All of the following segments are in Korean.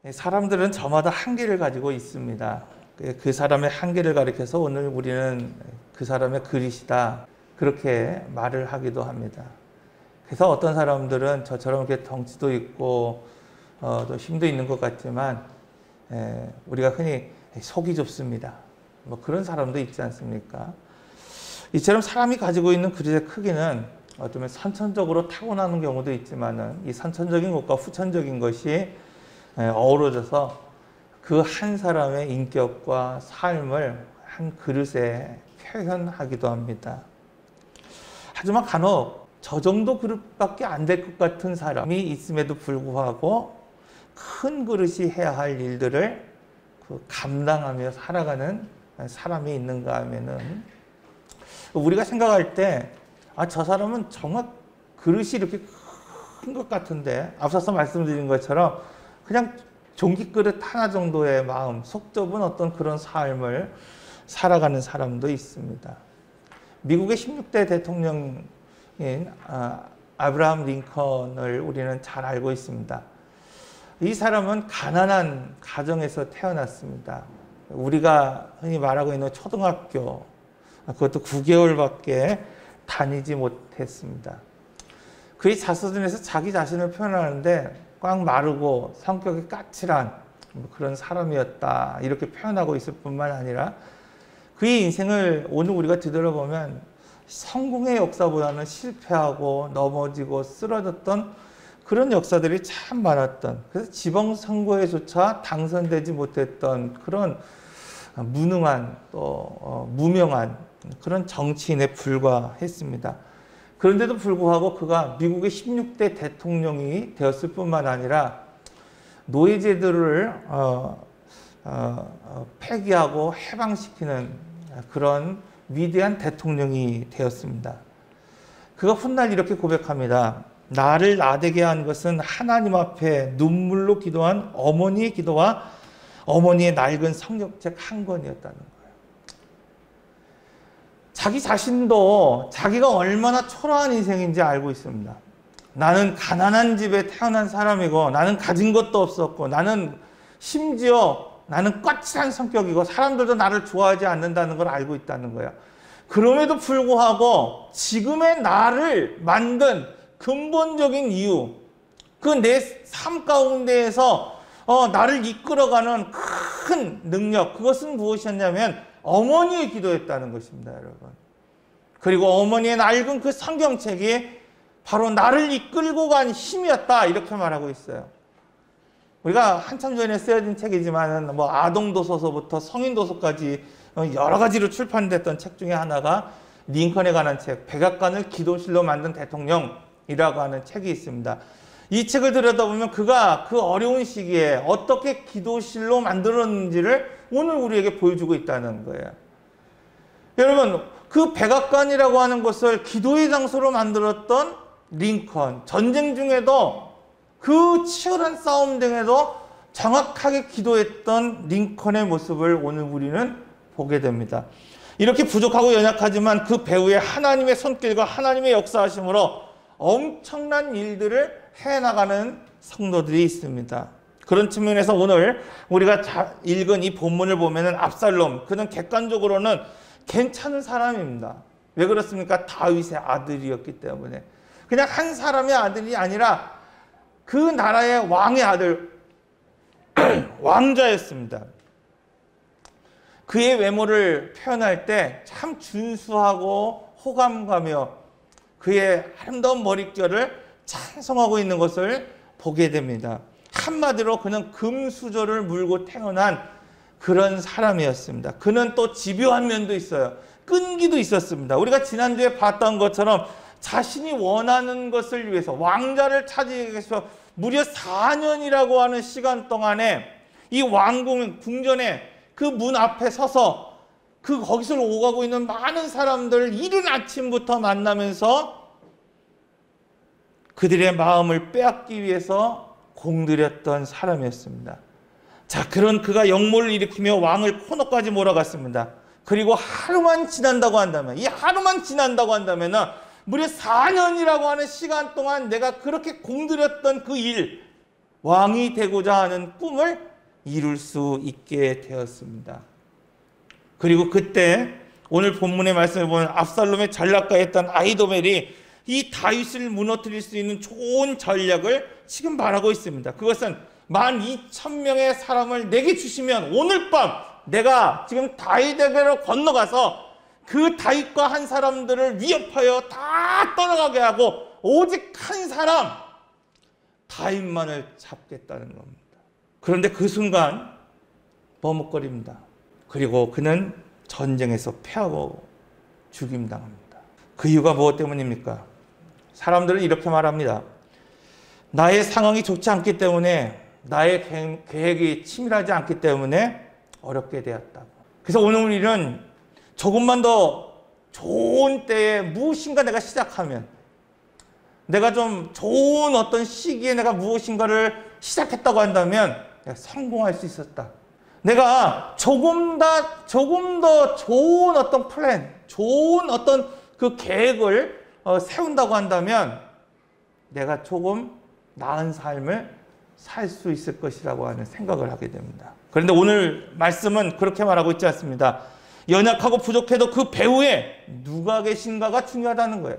사람들은 저마다 한계를 가지고 있습니다. 그 사람의 한계를 가리켜서 오늘 우리는 그 사람의 그릇이다, 그렇게 말을 하기도 합니다. 그래서 어떤 사람들은 저처럼 이렇게 덩치도 있고 또 힘도 있는 것 같지만 우리가 흔히 속이 좁습니다, 뭐 그런 사람도 있지 않습니까? 이처럼 사람이 가지고 있는 그릇의 크기는 어쩌면 선천적으로 타고나는 경우도 있지만은 이 선천적인 것과 후천적인 것이 어우러져서 그 한 사람의 인격과 삶을 한 그릇에 표현하기도 합니다. 하지만 간혹 저 정도 그릇밖에 안 될 것 같은 사람이 있음에도 불구하고 큰 그릇이 해야 할 일들을 감당하며 살아가는 사람이 있는가 하면은, 우리가 생각할 때 저 사람은 정말 그릇이 이렇게 큰 것 같은데, 앞서서 말씀드린 것처럼 그냥 종기 그릇 하나 정도의 마음, 속 좁은 어떤 그런 삶을 살아가는 사람도 있습니다. 미국의 16대 대통령인 아브라함 링컨을 우리는 잘 알고 있습니다. 이 사람은 가난한 가정에서 태어났습니다. 우리가 흔히 말하고 있는 초등학교, 그것도 9개월밖에 다니지 못했습니다. 그의 자서전에서 자기 자신을 표현하는데 꽉 마르고 성격이 까칠한 그런 사람이었다, 이렇게 표현하고 있을 뿐만 아니라 그의 인생을 오늘 우리가 되돌아보면 성공의 역사보다는 실패하고 넘어지고 쓰러졌던 그런 역사들이 참 많았던, 그래서 지방선거에조차 당선되지 못했던 그런 무능한 또 무명한 그런 정치인에 불과했습니다. 그런데도 불구하고 그가 미국의 16대 대통령이 되었을 뿐만 아니라 노예제도를 폐기하고 해방시키는 그런 위대한 대통령이 되었습니다. 그가 훗날 이렇게 고백합니다. 나를 나대게 한 것은 하나님 앞에 눈물로 기도한 어머니의 기도와 어머니의 낡은 성경책 한 권이었다는 거예요. 자기 자신도 자기가 얼마나 초라한 인생인지 알고 있습니다. 나는 가난한 집에 태어난 사람이고, 나는 가진 것도 없었고, 나는 까칠한 성격이고, 사람들도 나를 좋아하지 않는다는 걸 알고 있다는 거예요. 그럼에도 불구하고 지금의 나를 만든 근본적인 이유, 그 내 삶 가운데에서 나를 이끌어가는 큰 능력, 그것은 무엇이었냐면 어머니의 기도였다는 것입니다, 여러분. 그리고 어머니의 낡은 그 성경책이 바로 나를 이끌고 간 힘이었다, 이렇게 말하고 있어요. 우리가 한참 전에 쓰여진 책이지만 뭐 아동도서서부터 성인도서까지 여러 가지로 출판됐던 책 중에 하나가 링컨에 관한 책, 백악관을 기도실로 만든 대통령이라고 하는 책이 있습니다. 이 책을 들여다보면 그가 그 어려운 시기에 어떻게 기도실로 만들었는지를 오늘 우리에게 보여주고 있다는 거예요. 여러분, 그 백악관이라고 하는 것을 기도의 장소로 만들었던 링컨, 전쟁 중에도 그 치열한 싸움 등에도 정확하게 기도했던 링컨의 모습을 오늘 우리는 보게 됩니다. 이렇게 부족하고 연약하지만 그 배후에 하나님의 손길과 하나님의 역사하심으로 엄청난 일들을 해나가는 성도들이 있습니다. 그런 측면에서 오늘 우리가 읽은 이 본문을 보면은 압살롬, 그는 객관적으로는 괜찮은 사람입니다. 왜 그렇습니까? 다윗의 아들이었기 때문에. 그냥 한 사람의 아들이 아니라 그 나라의 왕의 아들, 왕자였습니다. 그의 외모를 표현할 때 참 준수하고 호감가며 그의 아름다운 머릿결을 찬송하고 있는 것을 보게 됩니다. 한마디로 그는 금수저를 물고 태어난 그런 사람이었습니다. 그는 또 집요한 면도 있어요. 끈기도 있었습니다. 우리가 지난주에 봤던 것처럼 자신이 원하는 것을 위해서 왕자를 차지하기 위해서 무려 4년이라고 하는 시간 동안에 이 왕궁 궁전에 그 문 앞에 서서 거기서 오가고 있는 많은 사람들을 이른 아침부터 만나면서 그들의 마음을 빼앗기 위해서 공들였던 사람이었습니다. 자, 그런 그가 역모를 일으키며 왕을 코너까지 몰아갔습니다. 그리고 하루만 지난다고 한다면, 이 하루만 지난다고 한다면은 무려 4년이라고 하는 시간 동안 내가 그렇게 공들였던 그 일, 왕이 되고자 하는 꿈을 이룰 수 있게 되었습니다. 그리고 그때 오늘 본문의 말씀을 보면 압살롬의 전략가였던 아히도벨이 이 다윗을 무너뜨릴 수 있는 좋은 전략을 지금 말하고 있습니다. 그것은 12,000명의 사람을 내게 주시면 오늘 밤 내가 지금 다윗에게로 건너가서 그 다윗과 한 사람들을 위협하여 다 떠나가게 하고 오직 한 사람 다윗만을 잡겠다는 겁니다. 그런데 그 순간 머뭇거립니다. 그리고 그는 전쟁에서 패하고 죽임당합니다. 그 이유가 무엇 때문입니까? 사람들은 이렇게 말합니다. 나의 상황이 좋지 않기 때문에, 나의 계획이 치밀하지 않기 때문에 어렵게 되었다고. 그래서 오늘 우리는 조금만 더 좋은 때에 무엇인가 내가 시작하면, 내가 좀 좋은 어떤 시기에 내가 무엇인가를 시작했다고 한다면 내가 성공할 수 있었다. 내가 조금 더 좋은 어떤 플랜, 좋은 어떤 그 계획을 세운다고 한다면 내가 조금 나은 삶을 살 수 있을 것이라고 하는 생각을 하게 됩니다. 그런데 오늘 말씀은 그렇게 말하고 있지 않습니다. 연약하고 부족해도 그 배후에 누가 계신가가 중요하다는 거예요.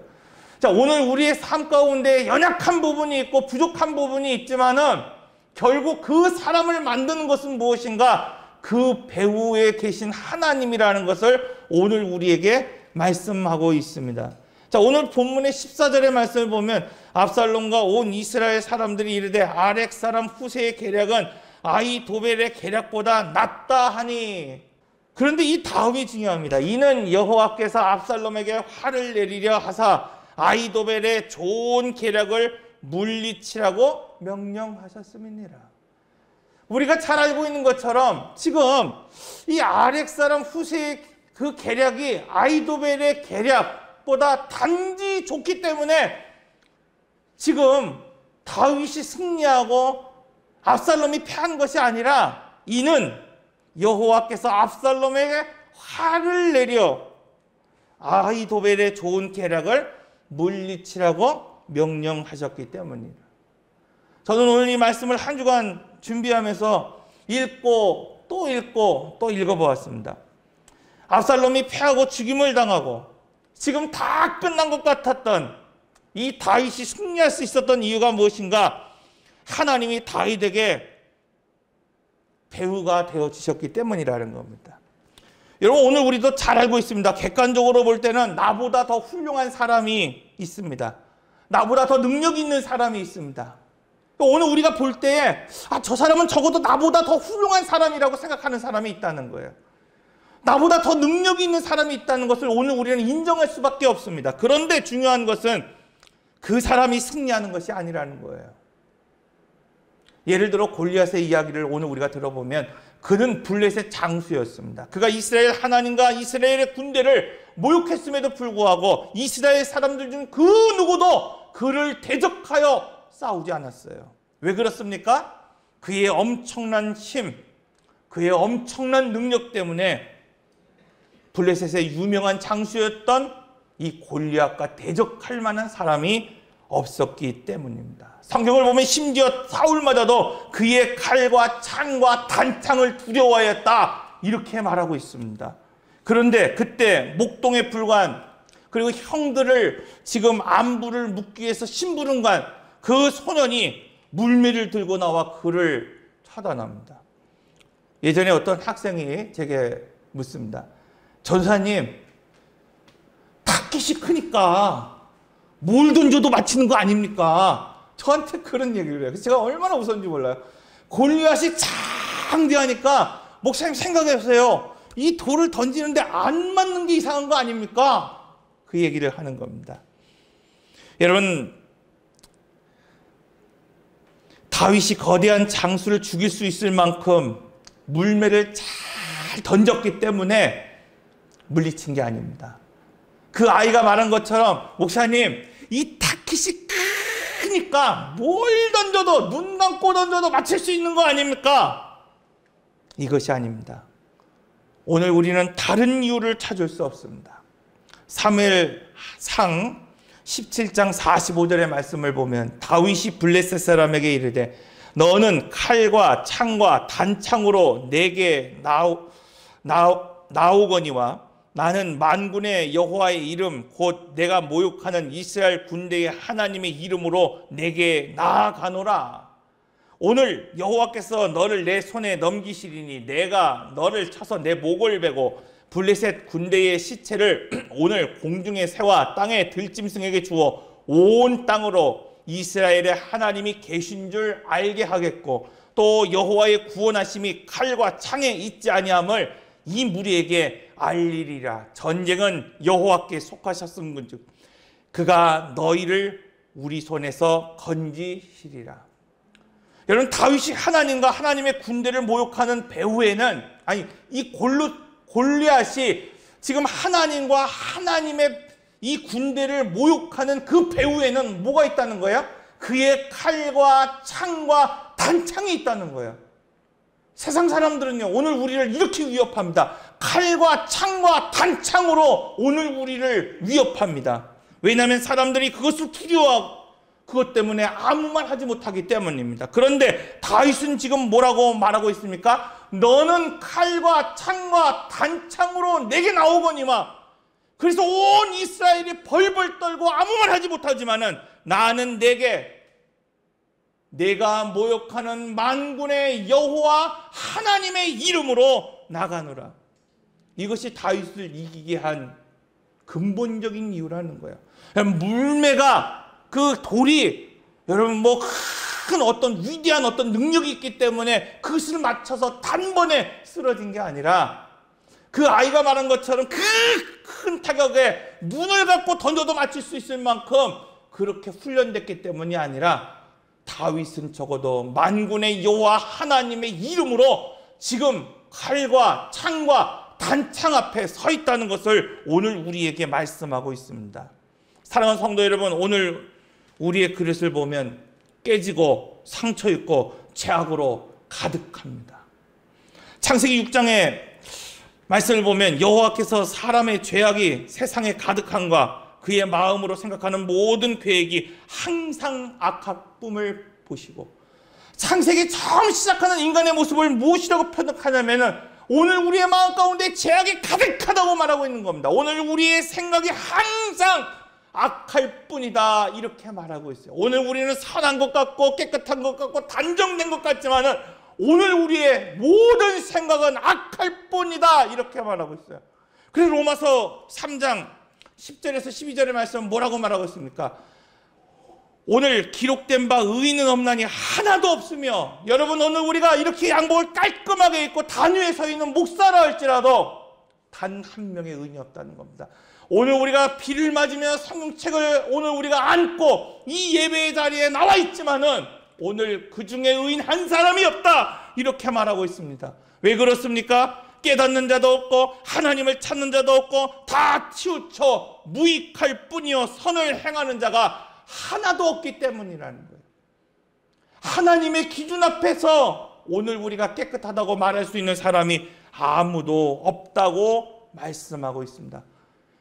자, 오늘 우리의 삶 가운데 연약한 부분이 있고 부족한 부분이 있지만은 결국 그 사람을 만드는 것은 무엇인가? 그 배후에 계신 하나님이라는 것을 오늘 우리에게 말씀하고 있습니다. 자, 오늘 본문의 14절의 말씀을 보면 압살롬과 온 이스라엘 사람들이 이르되 아렉 사람 후세의 계략은 아히도벨의 계략보다 낫다 하니. 그런데 이 다음이 중요합니다. 이는 여호와께서 압살롬에게 화를 내리려 하사 아히도벨의 좋은 계략을 물리치라고 명령하셨음이니라. 우리가 잘 알고 있는 것처럼 지금 이 아렉 사람 후세의 그 계략이 아히도벨의 계략보다 단지 좋기 때문에 지금 다윗이 승리하고 압살롬이 패한 것이 아니라, 이는 여호와께서 압살롬에게 화를 내려 아히도벨의 좋은 계략을 물리치라고 명령하셨기 때문이다. 저는 오늘 이 말씀을 한 주간 준비하면서 읽고 또 읽어보았습니다. 압살롬이 패하고 죽임을 당하고 지금 다 끝난 것 같았던 이 다윗이 승리할 수 있었던 이유가 무엇인가? 하나님이 다윗에게 배우가 되어주셨기 때문이라는 겁니다. 여러분, 오늘 우리도 잘 알고 있습니다. 객관적으로 볼 때는 나보다 더 훌륭한 사람이 있습니다. 나보다 더 능력 있는 사람이 있습니다. 오늘 우리가 볼 때에 저 사람은 적어도 나보다 더 훌륭한 사람이라고 생각하는 사람이 있다는 거예요. 나보다 더 능력이 있는 사람이 있다는 것을 오늘 우리는 인정할 수밖에 없습니다. 그런데 중요한 것은 그 사람이 승리하는 것이 아니라는 거예요. 예를 들어 골리앗의 이야기를 오늘 우리가 들어보면 그는 블레셋 장수였습니다. 그가 이스라엘 하나님과 이스라엘의 군대를 모욕했음에도 불구하고 이스라엘 사람들 중 그 누구도 그를 대적하여 싸우지 않았어요. 왜 그렇습니까? 그의 엄청난 힘, 그의 엄청난 능력 때문에 블레셋의 유명한 장수였던 이 골리앗과 대적할 만한 사람이 없었기 때문입니다. 성경을 보면 심지어 사울마저도 그의 칼과 창과 단창을 두려워하였다, 이렇게 말하고 있습니다. 그런데 그때 목동에 불과한, 그리고 형들을 지금 안부를 묻기 위해서 심부름간 그 소년이 물매를 들고 나와 그를 차단합니다. 예전에 어떤 학생이 제게 묻습니다. 전사님, 타깃이 크니까 뭘 던져도 맞히는 거 아닙니까? 저한테 그런 얘기를 해요. 그래서 제가 얼마나 웃었는지 몰라요. 골리앗이 장대하니까 목사님 생각해보세요. 이 돌을 던지는데 안 맞는 게 이상한 거 아닙니까? 그 얘기를 하는 겁니다. 여러분, 다윗이 거대한 장수를 죽일 수 있을 만큼 물매를 잘 던졌기 때문에 물리친 게 아닙니다. 그 아이가 말한 것처럼 목사님, 이 타깃이 크니까 뭘 던져도, 눈 감고 던져도 맞출 수 있는 거 아닙니까? 이것이 아닙니다. 오늘 우리는 다른 이유를 찾을 수 없습니다. 사무엘상 17장 45절의 말씀을 보면 다윗이 블레셋 사람에게 이르되 너는 칼과 창과 단창으로 내게 나오거니와 나는 만군의 여호와의 이름 곧 내가 모욕하는 이스라엘 군대의 하나님의 이름으로 내게 나아가노라. 오늘 여호와께서 너를 내 손에 넘기시리니 내가 너를 쳐서 내 목을 베고 블레셋 군대의 시체를 오늘 공중에 새와 땅의 들짐승에게 주어 온 땅으로 이스라엘의 하나님이 계신 줄 알게 하겠고 또 여호와의 구원하심이 칼과 창에 있지 아니함을 이 무리에게 알리리라. 전쟁은 여호와께 속하셨음즉 그가 너희를 우리 손에서 건지시리라. 여러분, 다윗이 하나님과 하나님의 군대를 모욕하는 배후에는 이 골리앗이 지금 하나님과 하나님의 이 군대를 모욕하는 그 배후에는 뭐가 있다는 거야? 그의 칼과 창과 단창이 있다는 거예요. 세상 사람들은요, 오늘 우리를 이렇게 위협합니다. 칼과 창과 단창으로 오늘 우리를 위협합니다. 왜냐하면 사람들이 그것을 두려워하고 그것 때문에 아무 말 하지 못하기 때문입니다. 그런데 다윗은 지금 뭐라고 말하고 있습니까? 너는 칼과 창과 단창으로 내게 나오거니와. 그래서 온 이스라엘이 벌벌 떨고 아무 말 하지 못하지만은 나는 내가 모욕하는 만군의 여호와 하나님의 이름으로 나가노라. 이것이 다윗을 이기게 한 근본적인 이유라는 거예요. 물매가 그 돌이 여러분 큰 어떤 위대한 어떤 능력이 있기 때문에 그것을 맞춰서 단번에 쓰러진 게 아니라 그 아이가 말한 것처럼 그 큰 타격에 눈을 갖고 던져도 맞출 수 있을 만큼 그렇게 훈련됐기 때문이 아니라 다윗은 적어도 만군의 여호와 하나님의 이름으로 지금 칼과 창과 단창 앞에 서 있다는 것을 오늘 우리에게 말씀하고 있습니다. 사랑하는 성도 여러분, 오늘 우리의 그릇을 보면 깨지고 상처 있고 죄악으로 가득합니다. 창세기 6장의 말씀을 보면 여호와께서 사람의 죄악이 세상에 가득함과 그의 마음으로 생각하는 모든 계획이 항상 악함을 보시고, 창세기 처음 시작하는 인간의 모습을 무엇이라고 표현하냐면은 오늘 우리의 마음 가운데 죄악이 가득하다고 말하고 있는 겁니다. 오늘 우리의 생각이 항상 악할 뿐이다, 이렇게 말하고 있어요. 오늘 우리는 선한 것 같고 깨끗한 것 같고 단정된 것 같지만은 오늘 우리의 모든 생각은 악할 뿐이다, 이렇게 말하고 있어요. 그래서 로마서 3장 10절에서 12절의 말씀은 뭐라고 말하고 있습니까? 오늘 기록된 바 의인은 없나니 하나도 없으며. 여러분, 오늘 우리가 이렇게 양복을 깔끔하게 입고 단위에 서 있는 목사라 할지라도 단 한 명의 의인이 없다는 겁니다. 오늘 우리가 비를 맞으며 성경책을 오늘 우리가 안고 이 예배의 자리에 나와 있지만은 오늘 그 중에 의인 한 사람이 없다, 이렇게 말하고 있습니다. 왜 그렇습니까? 깨닫는 자도 없고 하나님을 찾는 자도 없고 다 치우쳐 무익할 뿐이요 선을 행하는 자가 하나도 없기 때문이라는 거예요. 하나님의 기준 앞에서 오늘 우리가 깨끗하다고 말할 수 있는 사람이 아무도 없다고 말씀하고 있습니다.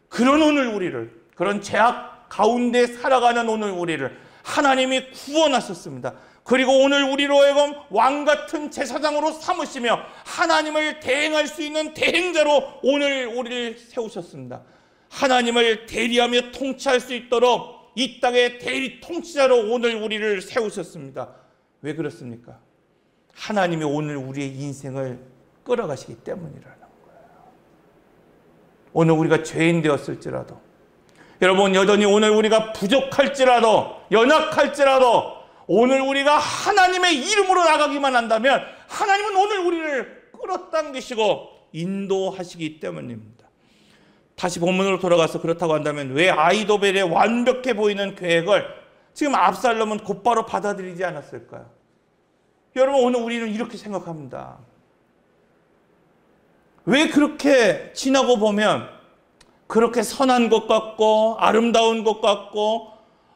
그런 오늘 우리를, 그런 죄악 가운데 살아가는 오늘 우리를 하나님이 구원하셨습니다. 그리고 오늘 우리로 하여금 왕같은 제사장으로 삼으시며 하나님을 대행할 수 있는 대행자로 오늘 우리를 세우셨습니다. 하나님을 대리하며 통치할 수 있도록 이 땅의 대리 통치자로 오늘 우리를 세우셨습니다. 왜 그렇습니까? 하나님이 오늘 우리의 인생을 끌어가시기 때문이라는 거예요. 오늘 우리가 죄인 되었을지라도, 여러분, 여전히 오늘 우리가 부족할지라도, 연약할지라도 오늘 우리가 하나님의 이름으로 나가기만 한다면 하나님은 오늘 우리를 끌어당기시고 인도하시기 때문입니다. 다시 본문으로 돌아가서 그렇다고 한다면 왜 아히도벨의 완벽해 보이는 계획을 지금 압살롬은 곧바로 받아들이지 않았을까요? 여러분, 오늘 우리는 이렇게 생각합니다. 왜 그렇게 지나고 보면 그렇게 선한 것 같고 아름다운 것 같고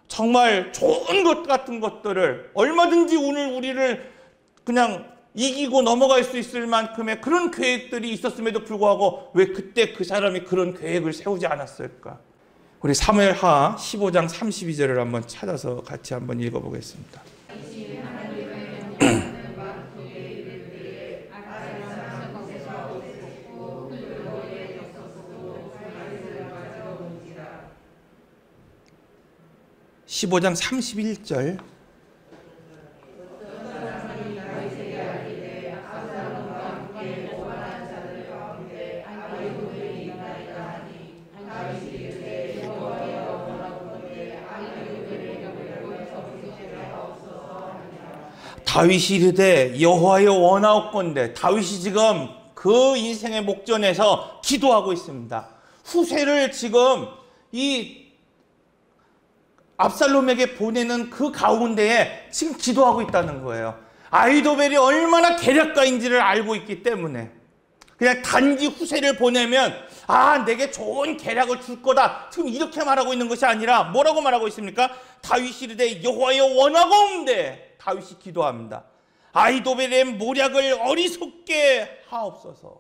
정말 좋은 것 같은 것들을 얼마든지 오늘 우리를 그냥 이기고 넘어갈 수 있을 만큼의 그런 계획들이 있었음에도 불구하고 왜 그때 그 사람이 그런 계획을 세우지 않았을까? 우리 사무엘하 15장 32절을 한번 찾아서 같이 한번 읽어보겠습니다. 15장 31절. 다윗이 이르되 여호와여 원하옵건대. 다윗이 지금 그 인생의 목전에서 기도하고 있습니다. 후세를 지금 이 압살롬에게 보내는 그 가운데에 지금 기도하고 있다는 거예요. 아히도벨이 얼마나 계략가인지를 알고 있기 때문에 그냥 단지 후세를 보내면 내게 좋은 계략을 줄 거다, 지금 이렇게 말하고 있는 것이 아니라 뭐라고 말하고 있습니까? 다윗이 이르되 여호와여 원하옵건대. 다윗이 기도합니다. 아히도벨의 모략을 어리석게 하옵소서.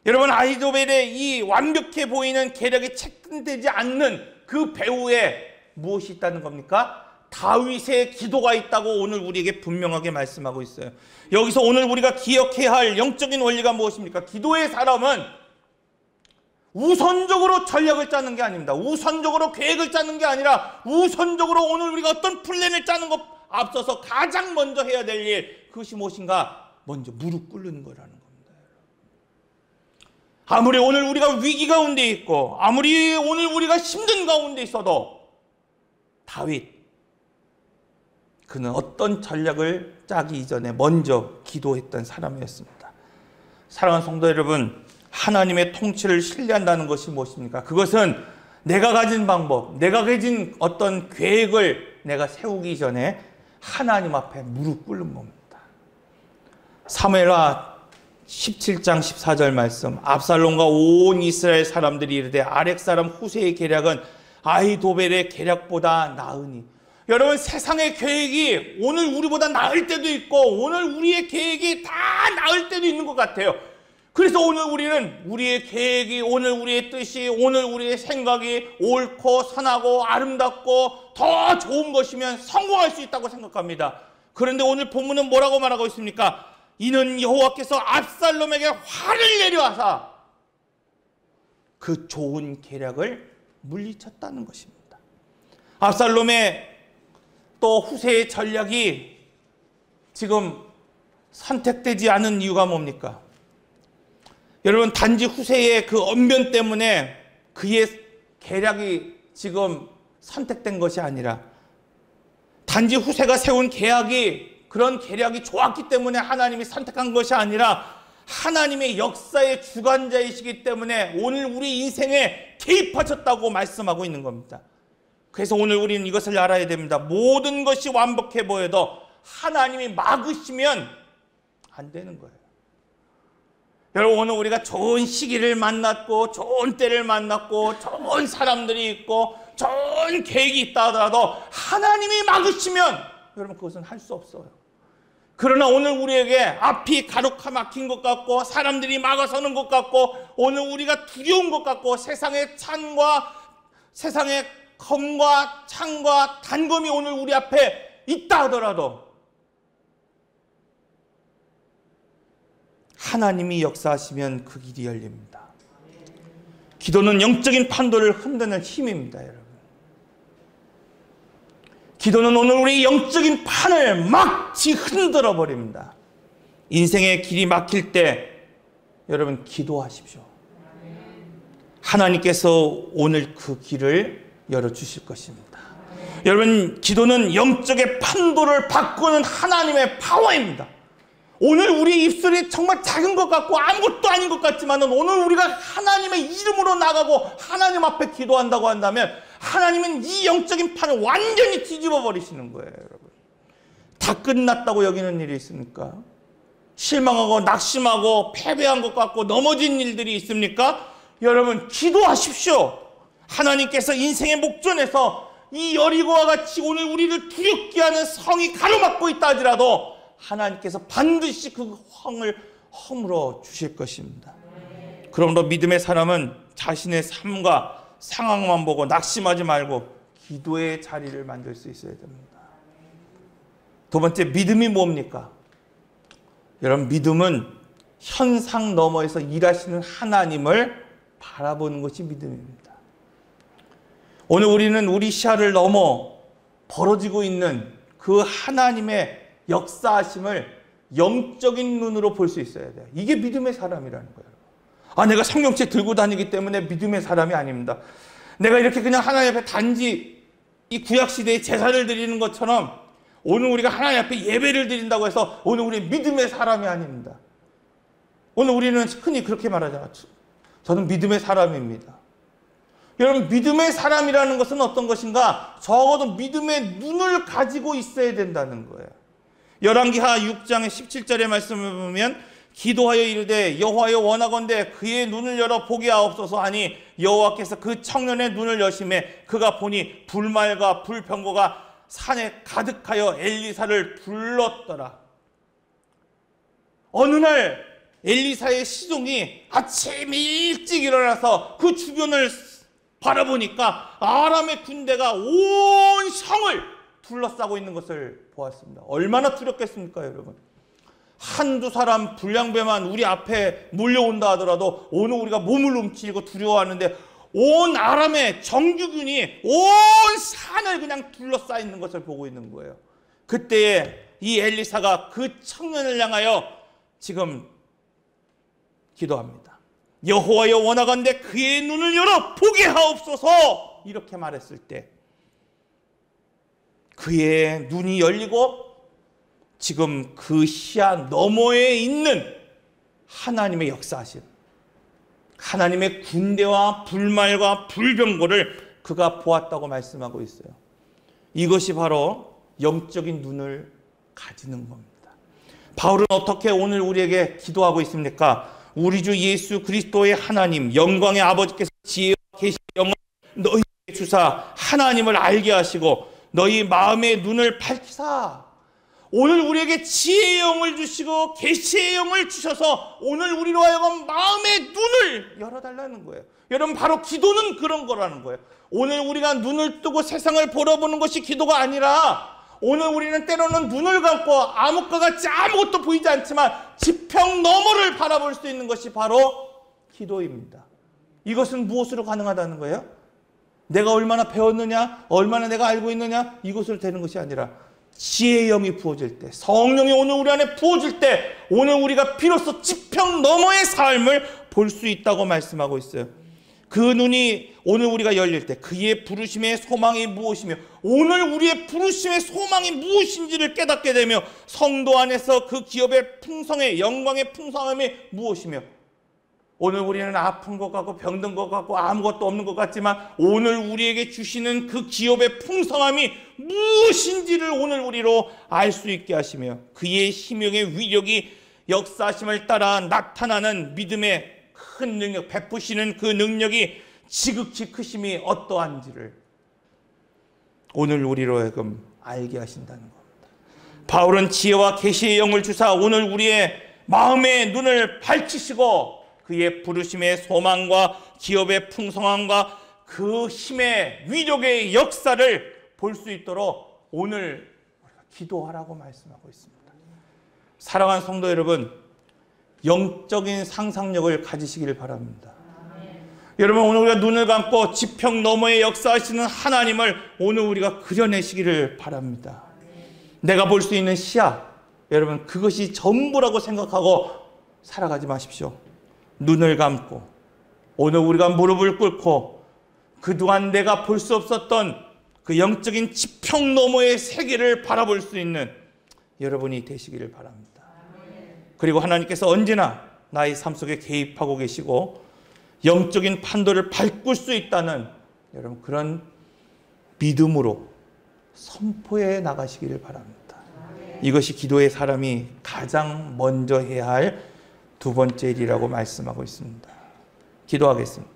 여러분, 아히도벨의 이 완벽해 보이는 계략이 체크되지 않는 그 배후에 무엇이 있다는 겁니까? 다윗의 기도가 있다고 오늘 우리에게 분명하게 말씀하고 있어요. 여기서 오늘 우리가 기억해야 할 영적인 원리가 무엇입니까? 기도의 사람은 우선적으로 전략을 짜는 게 아닙니다. 우선적으로 계획을 짜는 게 아니라 우선적으로 오늘 우리가 어떤 플랜을 짜는 것 앞서서 가장 먼저 해야 될 일, 그것이 무엇인가? 먼저 무릎 꿇는 거라는 겁니다. 아무리 오늘 우리가 위기 가운데 있고 아무리 오늘 우리가 힘든 가운데 있어도 다윗, 그는 어떤 전략을 짜기 이전에 먼저 기도했던 사람이었습니다. 사랑하는 성도 여러분, 하나님의 통치를 신뢰한다는 것이 무엇입니까? 그것은 내가 가진 방법, 내가 가진 어떤 계획을 내가 세우기 전에 하나님 앞에 무릎 꿇는 겁니다. 사무엘하 17장 14절 말씀, 압살롬과 온 이스라엘 사람들이 이르되 아렉 사람 후세의 계략은 아히도벨의 계략보다 나으니. 여러분, 세상의 계획이 오늘 우리보다 나을 때도 있고 오늘 우리의 계획이 다 나을 때도 있는 것 같아요. 그래서 오늘 우리는 우리의 계획이, 오늘 우리의 뜻이, 오늘 우리의 생각이 옳고 선하고 아름답고 더 좋은 것이면 성공할 수 있다고 생각합니다. 그런데 오늘 본문은 뭐라고 말하고 있습니까? 이는 여호와께서 압살롬에게 화를 내려하사 그 좋은 계략을 물리쳤다는 것입니다. 압살롬의 또 후세의 전략이 지금 선택되지 않은 이유가 뭡니까? 여러분, 단지 후세의 그 언변 때문에 그의 계략이 지금 선택된 것이 아니라, 단지 후세가 세운 계략이, 그런 계략이 좋았기 때문에 하나님이 선택한 것이 아니라 하나님의 역사의 주관자이시기 때문에 오늘 우리 인생에 개입하셨다고 말씀하고 있는 겁니다. 그래서 오늘 우리는 이것을 알아야 됩니다. 모든 것이 완벽해 보여도 하나님이 막으시면 안 되는 거예요. 여러분, 오늘 우리가 좋은 시기를 만났고 좋은 때를 만났고 좋은 사람들이 있고 좋은 계획이 있다 하더라도 하나님이 막으시면 여러분 그것은 할 수 없어요. 그러나 오늘 우리에게 앞이 가로가 막힌 것 같고 사람들이 막아서는 것 같고 오늘 우리가 두려운 것 같고 세상의 검과 창과 단검이 오늘 우리 앞에 있다 하더라도 하나님이 역사하시면 그 길이 열립니다. 기도는 영적인 판도를 흔드는 힘입니다, 여러분. 기도는 오늘 우리 영적인 판을 막지 흔들어 버립니다. 인생의 길이 막힐 때 여러분 기도하십시오. 하나님께서 오늘 그 길을 열어주실 것입니다. 여러분, 기도는 영적의 판도를 바꾸는 하나님의 파워입니다. 오늘 우리 입술이 정말 작은 것 같고 아무것도 아닌 것 같지만 오늘 우리가 하나님의 이름으로 나가고 하나님 앞에 기도한다고 한다면 하나님은 이 영적인 판을 완전히 뒤집어 버리시는 거예요, 여러분. 다 끝났다고 여기는 일이 있습니까? 실망하고 낙심하고 패배한 것 같고 넘어진 일들이 있습니까? 여러분, 기도하십시오. 하나님께서 인생의 목전에서 이 여리고와 같이 오늘 우리를 두렵게 하는 성이 가로막고 있다 하더라도 하나님께서 반드시 그 황을 허물어 주실 것입니다. 그러므로 믿음의 사람은 자신의 삶과 상황만 보고 낙심하지 말고 기도의 자리를 만들 수 있어야 됩니다. 두 번째, 믿음이 뭡니까? 여러분, 믿음은 현상 너머에서 일하시는 하나님을 바라보는 것이 믿음입니다. 오늘 우리는 우리 시야를 넘어 벌어지고 있는 그 하나님의 역사하심을 영적인 눈으로 볼 수 있어야 돼요. 이게 믿음의 사람이라는 거예요. 아, 내가 성경책 들고 다니기 때문에 믿음의 사람이 아닙니다. 내가 이렇게 그냥 하나님 앞에 단지 이 구약시대에 제사를 드리는 것처럼 오늘 우리가 하나님 앞에 예배를 드린다고 해서 오늘 우리 믿음의 사람이 아닙니다. 오늘 우리는 흔히 그렇게 말하잖아요. 저는 믿음의 사람입니다. 여러분, 믿음의 사람이라는 것은 어떤 것인가? 적어도 믿음의 눈을 가지고 있어야 된다는 거예요. 열왕기하 6장의 17절의 말씀을 보면 기도하여 이르되 여호와여 원하건대 그의 눈을 열어 보게 하옵소서 하니 여호와께서 그 청년의 눈을 여심해 그가 보니 불말과 불병거가 산에 가득하여 엘리사를 불렀더라. 어느 날 엘리사의 시종이 아침 일찍 일어나서 그 주변을 바라보니까 아람의 군대가 온 성을 둘러싸고 있는 것을 보았습니다. 얼마나 두렵겠습니까, 여러분? 한두 사람 불량배만 우리 앞에 몰려온다 하더라도 오늘 우리가 몸을 움츠리고 두려워하는데 온 아람의 정규군이 온 산을 그냥 둘러싸 있는 것을 보고 있는 거예요. 그때에 이 엘리사가 그 청년을 향하여 지금 기도합니다. 여호와여 원하건대 그의 눈을 열어 보게 하옵소서. 이렇게 말했을 때 그의 눈이 열리고 지금 그 시야 너머에 있는 하나님의 역사하심, 하나님의 군대와 불말과 불병거를 그가 보았다고 말씀하고 있어요. 이것이 바로 영적인 눈을 가지는 겁니다. 바울은 어떻게 오늘 우리에게 기도하고 있습니까? 우리 주 예수 그리스도의 하나님 영광의 아버지께서 지혜와 계시의 영을 너희에게 주사 하나님을 알게 하시고 너희 마음의 눈을 밝히사. 오늘 우리에게 지혜의 영을 주시고 계시의 영을 주셔서 오늘 우리로 하여금 마음의 눈을 열어달라는 거예요. 여러분, 바로 기도는 그런 거라는 거예요. 오늘 우리가 눈을 뜨고 세상을 바라보는 것이 기도가 아니라 오늘 우리는 때로는 눈을 감고 암흑과 같이 아무것도 보이지 않지만 지평 너머를 바라볼 수 있는 것이 바로 기도입니다. 이것은 무엇으로 가능하다는 거예요? 내가 얼마나 배웠느냐, 얼마나 내가 알고 있느냐, 이것으로 되는 것이 아니라 지혜의 영이 부어질 때, 성령이 오늘 우리 안에 부어질 때 오늘 우리가 비로소 지평 너머의 삶을 볼 수 있다고 말씀하고 있어요. 그 눈이 오늘 우리가 열릴 때 그의 부르심의 소망이 무엇이며 오늘 우리의 부르심의 소망이 무엇인지를 깨닫게 되며 성도 안에서 그 기업의 풍성의 영광의 풍성함이 무엇이며 오늘 우리는 아픈 것 같고 병든 것 같고 아무것도 없는 것 같지만 오늘 우리에게 주시는 그 기업의 풍성함이 무엇인지를 오늘 우리로 알 수 있게 하시며 그의 심령의 위력이 역사하심을 따라 나타나는 믿음의 큰 능력, 베푸시는 그 능력이 지극히 크심이 어떠한지를 오늘 우리로 하여금 알게 하신다는 겁니다. 바울은 지혜와 계시의 영을 주사 오늘 우리의 마음의 눈을 밝히시고 그의 부르심의 소망과 기업의 풍성함과 그 힘의 위력의 역사를 볼 수 있도록 오늘 기도하라고 말씀하고 있습니다. 사랑하는 성도 여러분, 영적인 상상력을 가지시기를 바랍니다. 여러분, 오늘 우리가 눈을 감고 지평 너머에 역사하시는 하나님을 오늘 우리가 그려내시기를 바랍니다. 내가 볼 수 있는 시야, 여러분 그것이 전부라고 생각하고 살아가지 마십시오. 눈을 감고 오늘 우리가 무릎을 꿇고 그동안 내가 볼 수 없었던 그 영적인 지평 너머의 세계를 바라볼 수 있는 여러분이 되시기를 바랍니다. 그리고 하나님께서 언제나 나의 삶 속에 개입하고 계시고 영적인 판도를 밟을 수 있다는 여러분 그런 믿음으로 선포해 나가시기를 바랍니다. 이것이 기도의 사람이 가장 먼저 해야 할 두 번째 일이라고 말씀하고 있습니다. 기도하겠습니다.